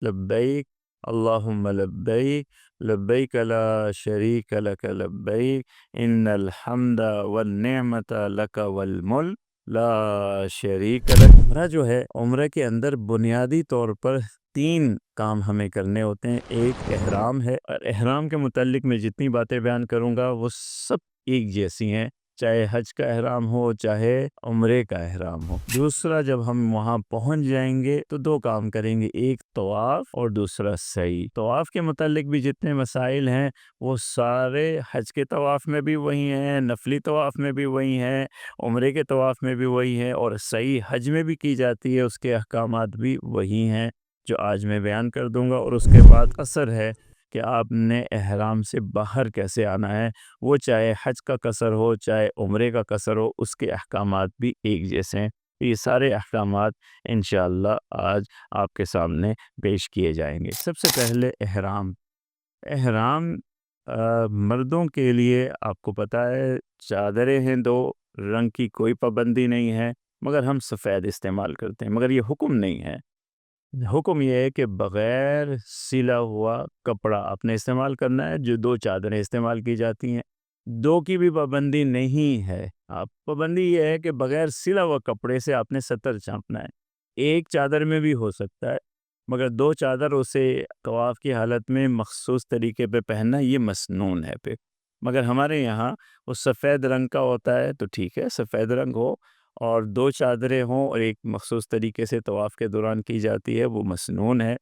لبیک اللہم لبیک لبیک لا شریک لک لبیک ان الحمد والنعمت لک والملک لا شریک لک۔ عمرہ جو ہے، عمرہ کے اندر بنیادی طور پر 3 کام ہمیں کرنے ہوتے ہیں۔ ایک احرام ہے، اور احرام کے متعلق میں جتنی باتیں بیان کروں گا وہ سب ایک جیسی ہیں، چاہے حج کا احرام ہو چاہے عمرے کا احرام ہو۔ دوسرا، جب ہم وہاں پہنچ جائیں گے تو 2 کام کریں گے، ایک طواف اور دوسرا سعی۔ طواف کے متعلق بھی جتنے مسائل ہیں وہ سارے حج کے طواف میں بھی وہی ہیں، نفلی طواف میں بھی وہی ہیں، عمرے کے طواف میں بھی وہی ہیں، اور سعی حج میں بھی کی جاتی ہے، اس کے احکامات بھی وہی ہیں جو آج میں بیان کر دوں گا۔ اور اس کے بعد قصر ہے کہ آپ نے احرام سے باہر کیسے آنا ہے، وہ چاہے حج کا قصر ہو چاہے عمرے کا قصر ہو، اس کے احکامات بھی ایک جیسے ہیں۔ یہ سارے احکامات انشاءاللہ آج آپ کے سامنے پیش کیے جائیں گے۔ سب سے پہلے احرام۔ احرام مردوں کے لیے آپ کو پتہ ہے چادریں ہیں 2 رنگ کی، کوئی پابندی نہیں ہے، مگر ہم سفید استعمال کرتے ہیں، مگر یہ حکم نہیں ہے۔ حکم یہ ہے کہ بغیر سلا ہوا کپڑا آپ نے استعمال کرنا ہے، جو 2 چادریں استعمال کی جاتی ہیں۔ 2 کی بھی پابندی نہیں ہے، آپ پابندی یہ ہے کہ بغیر سلا ہوا کپڑے سے آپ نے سطر چانپنا ہے۔ ایک چادر میں بھی ہو سکتا ہے، مگر 2 چادر اسے طواف کی حالت میں مخصوص طریقے پہ پہننا یہ مسنون ہے پہ۔ مگر ہمارے یہاں وہ سفید رنگ کا ہوتا ہے تو ٹھیک ہے، سفید رنگ ہو، اور 2 چادریں ہوں اور ایک مخصوص طریقے سے طواف کے دوران کی جاتی ہے، وہ مسنون ہے۔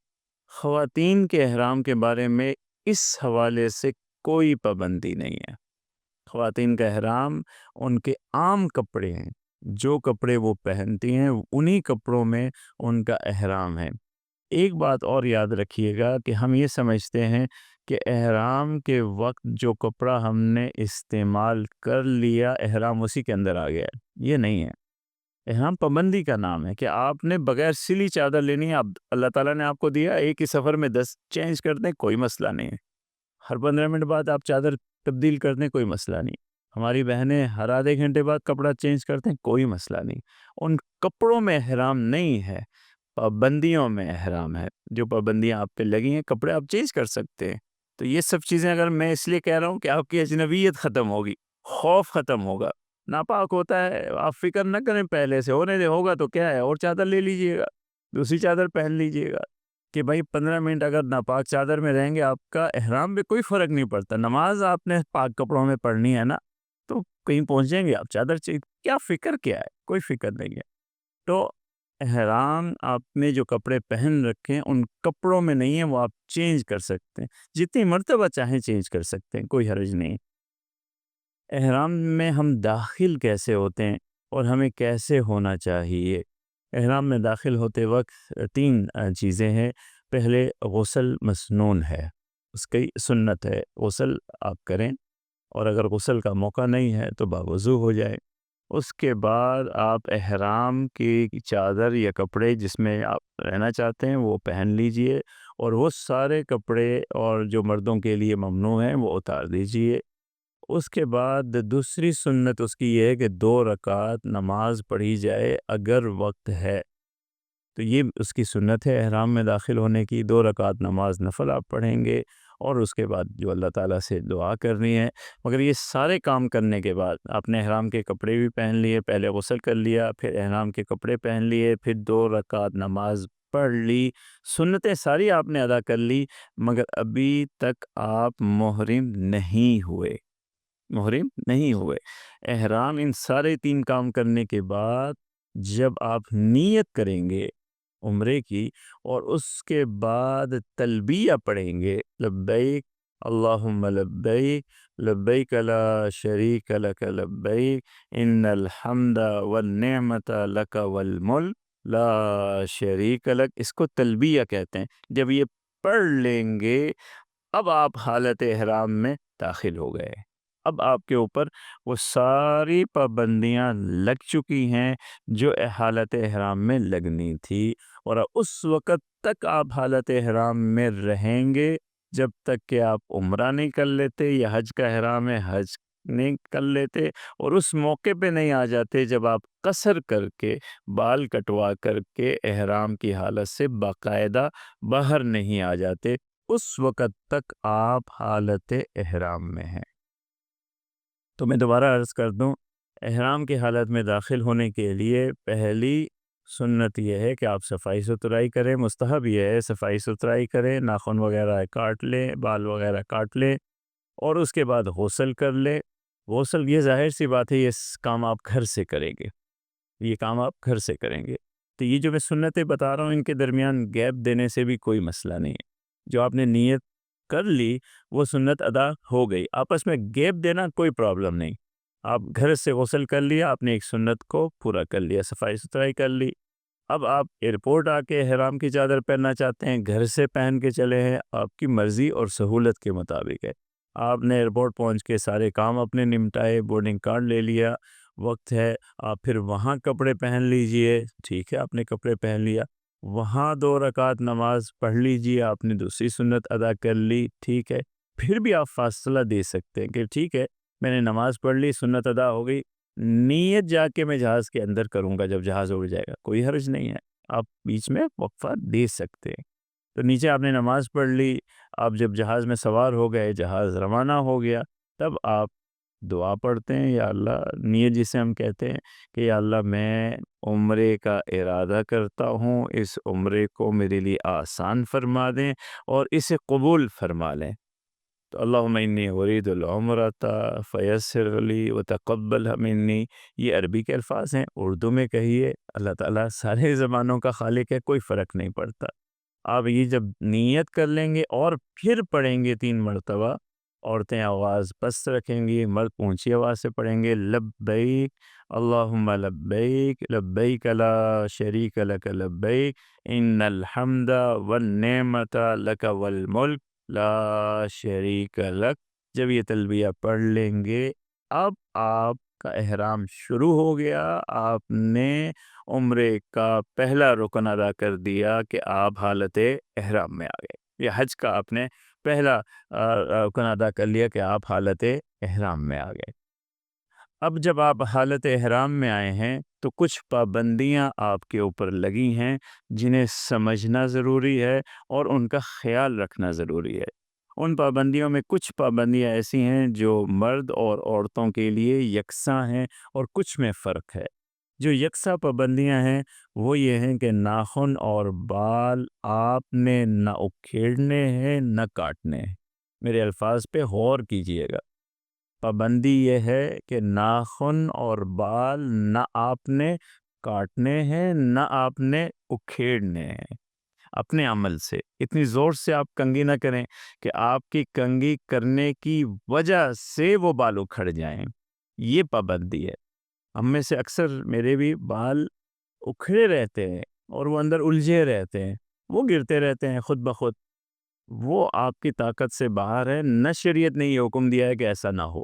خواتین کے احرام کے بارے میں اس حوالے سے کوئی پابندی نہیں ہے۔ خواتین کا احرام ان کے عام کپڑے ہیں، جو کپڑے وہ پہنتی ہیں انہی کپڑوں میں ان کا احرام ہے۔ ایک بات اور یاد رکھیے گا کہ ہم یہ سمجھتے ہیں کہ احرام کے وقت جو کپڑا ہم نے استعمال کر لیا احرام اسی کے اندر آ گیا ہے، یہ نہیں ہے۔ احرام پابندی کا نام ہے کہ آپ نے بغیر سلی چادر لینی ہے، اللہ تعالیٰ نے آپ کو دیا، ایک ہی سفر میں 10 چینج کر دیں، کوئی مسئلہ نہیں ہے۔ ہر 15 منٹ بعد آپ چادر تبدیل کر دیں، کوئی مسئلہ نہیں۔ ہماری بہنیں ہر آدھے گھنٹے بعد کپڑا چینج کرتے ہیں، کوئی مسئلہ نہیں۔ ان کپڑوں میں احرام نہیں ہے، پابندیوں میں احرام ہے۔ جو پابندیاں آپ پہ لگی ہیں، کپڑے آپ چینج کر سکتے ہیں۔ تو یہ سب چیزیں اگر میں اس لیے کہہ رہا ہوں کہ آپ کی اجنبیت ختم ہوگی، خوف ختم ہوگا۔ ناپاک ہوتا ہے، آپ فکر نہ کریں، پہلے سے ہونے دے، ہوگا تو کیا ہے، اور چادر لے لیجئے گا، دوسری چادر پہن لیجئے گا، کہ بھائی 15 منٹ اگر ناپاک چادر میں رہیں گے آپ کا احرام میں کوئی فرق نہیں پڑتا۔ نماز آپ نے پاک کپڑوں میں پڑھنی ہے نا، تو کہیں پہنچیں گے آپ چادر چاہیے، کیا فکر کیا ہے، کوئی فکر نہیں ہے۔ تو احرام آپ نے جو کپڑے پہن رکھے ہیں ان کپڑوں میں نہیں ہے، وہ آپ چینج کر سکتے ہیں، جتنی مرتبہ چاہیں چینج کر سکتے ہیں، کوئی حرج نہیں۔ احرام میں ہم داخل کیسے ہوتے ہیں اور ہمیں کیسے ہونا چاہیے؟ احرام میں داخل ہوتے وقت 3 چیزیں ہیں۔ پہلے غسل مسنون ہے، اس کی سنت ہے، غسل آپ کریں، اور اگر غسل کا موقع نہیں ہے تو باوضو ہو جائے۔ اس کے بعد آپ احرام کی چادر یا کپڑے جس میں آپ رہنا چاہتے ہیں وہ پہن لیجئے، اور وہ سارے کپڑے اور جو مردوں کے لیے ممنوع ہیں وہ اتار دیجئے۔ اس کے بعد دوسری سنت اس کی یہ ہے کہ 2 رکعت نماز پڑھی جائے اگر وقت ہے، تو یہ اس کی سنت ہے احرام میں داخل ہونے کی۔ 2 رکعت نماز نفل آپ پڑھیں گے، اور اس کے بعد جو اللہ تعالیٰ سے دعا کرنی ہے۔ مگر یہ سارے کام کرنے کے بعد آپ نے احرام کے کپڑے بھی پہن لیے، پہلے غسل کر لیا، پھر احرام کے کپڑے پہن لیے، پھر 2 رکعت نماز پڑھ لی، سنتیں ساری آپ نے ادا کر لی، مگر ابھی تک آپ محرم نہیں ہوئے، محرم نہیں ہوئے۔ احرام ان سارے 3 کام کرنے کے بعد جب آپ نیت کریں گے عمرے کی، اور اس کے بعد تلبیہ پڑھیں گے، لبیک اللہم لبیک لبیک لا شریک لک لبیک ان الحمد والنعمت لک والملک لا شریک لک، اس کو تلبیہ کہتے ہیں۔ جب یہ پڑھ لیں گے اب آپ حالت احرام میں داخل ہو گئے، اب آپ کے اوپر وہ ساری پابندیاں لگ چکی ہیں جو حالت احرام میں لگنی تھی، اور اس وقت تک آپ حالت احرام میں رہیں گے جب تک کہ آپ عمرہ نہیں کر لیتے، یا حج کا احرام ہے حج نہیں کر لیتے اور اس موقع پہ نہیں آ جاتے جب آپ قصر کر کے بال کٹوا کر کے احرام کی حالت سے باقاعدہ باہر نہیں آ جاتے، اس وقت تک آپ حالت احرام میں ہیں۔ تو میں دوبارہ عرض کر دوں، احرام کی حالت میں داخل ہونے کے لیے پہلی سنت یہ ہے کہ آپ صفائی ستھرائی کریں، مستحب یہ ہے صفائی ستھرائی کریں، ناخن وغیرہ کاٹ لیں، بال وغیرہ کاٹ لیں، اور اس کے بعد غسل کر لیں۔ غسل یہ ظاہر سی بات ہے، یہ کام آپ گھر سے کریں گے، یہ کام آپ گھر سے کریں گے۔ تو یہ جو میں سنتیں بتا رہا ہوں ان کے درمیان گیپ دینے سے بھی کوئی مسئلہ نہیں ہے۔ جو آپ نے نیت کر لی وہ سنت ادا ہو گئی، آپس میں گیپ دینا کوئی پرابلم نہیں۔ آپ گھر سے غسل کر لیا، آپ نے ایک سنت کو پورا کر لیا، صفائی ستھرائی کر لی۔ اب آپ ایئرپورٹ آ کے احرام کی چادر پہننا چاہتے ہیں، گھر سے پہن کے چلے ہیں، آپ کی مرضی اور سہولت کے مطابق ہے۔ آپ نے ایئرپورٹ پہنچ کے سارے کام اپنے نمٹائے، بورڈنگ کارڈ لے لیا، وقت ہے آپ پھر وہاں کپڑے پہن لیجئے، ٹھیک ہے، آپ نے کپڑے پہن لیا، وہاں 2 رکعت نماز پڑھ لیجئے، آپ نے دوسری سنت ادا کر لی، ٹھیک ہے۔ پھر بھی آپ فاصلہ دے سکتے ہیں کہ ٹھیک ہے میں نے نماز پڑھ لی، سنت ادا ہو گئی، نیت جا کے میں جہاز کے اندر کروں گا جب جہاز اڑ جائے گا، کوئی حرج نہیں ہے، آپ بیچ میں وقفہ دے سکتے ہیں۔ تو نیچے آپ نے نماز پڑھ لی، آپ جب جہاز میں سوار ہو گئے، جہاز روانہ ہو گیا، تب آپ دعا پڑھتے ہیں، یا اللہ، نیت جسے ہم کہتے ہیں کہ یا اللہ میں عمرے کا ارادہ کرتا ہوں، اس عمرے کو میرے لیے آسان فرما دیں اور اسے قبول فرما لیں۔ تو اللہم انی ارید العمرۃ فیسر لی وتقبلها منی، یہ عربی کے الفاظ ہیں، اردو میں کہیے، اللہ تعالیٰ سارے زبانوں کا خالق ہے، کوئی فرق نہیں پڑتا۔ آپ یہ جب نیت کر لیں گے اور پھر پڑھیں گے 3 مرتبہ، عورتیں آواز پست رکھیں گی، مرد اونچی آواز سے پڑھیں گے، لبیک اللہم لبیک لبیک لا شریک لک لبیک ان الحمد والنعمت لک والملک لا شریک لک۔ جب یہ تلبیہ پڑھ لیں گے، اب آپ کا احرام شروع ہو گیا، آپ نے عمرے کا پہلا رکن ادا کر دیا کہ آپ حالت احرام میں آ گئے، یا حج کا آپ نے پہلا رکن ادا کر لیا کہ آپ حالت احرام میں آ گئے۔ اب جب آپ حالت احرام میں آئے ہیں تو کچھ پابندیاں آپ کے اوپر لگی ہیں جنہیں سمجھنا ضروری ہے اور ان کا خیال رکھنا ضروری ہے۔ ان پابندیوں میں کچھ پابندیاں ایسی ہیں جو مرد اور عورتوں کے لیے یکساں ہیں اور کچھ میں فرق ہے۔ جو یکساں پابندیاں ہیں وہ یہ ہیں کہ ناخن اور بال آپ نے نہ اکھیڑنے ہیں نہ کاٹنے ہیں۔ میرے الفاظ پہ غور کیجئے گا۔ پابندی یہ ہے کہ ناخن اور بال نہ آپ نے کاٹنے ہیں نہ آپ نے اکھیڑنے ہیں اپنے عمل سے۔ اتنی زور سے آپ کنگھی نہ کریں کہ آپ کی کنگھی کرنے کی وجہ سے وہ بال اکھڑ جائیں، یہ پابندی ہے۔ ہم میں سے اکثر میرے بھی بال اکھڑے رہتے ہیں اور وہ اندر الجھے رہتے ہیں، وہ گرتے رہتے ہیں خود بخود، وہ آپ کی طاقت سے باہر ہے، نہ شریعت نے یہ حکم دیا ہے کہ ایسا نہ ہو۔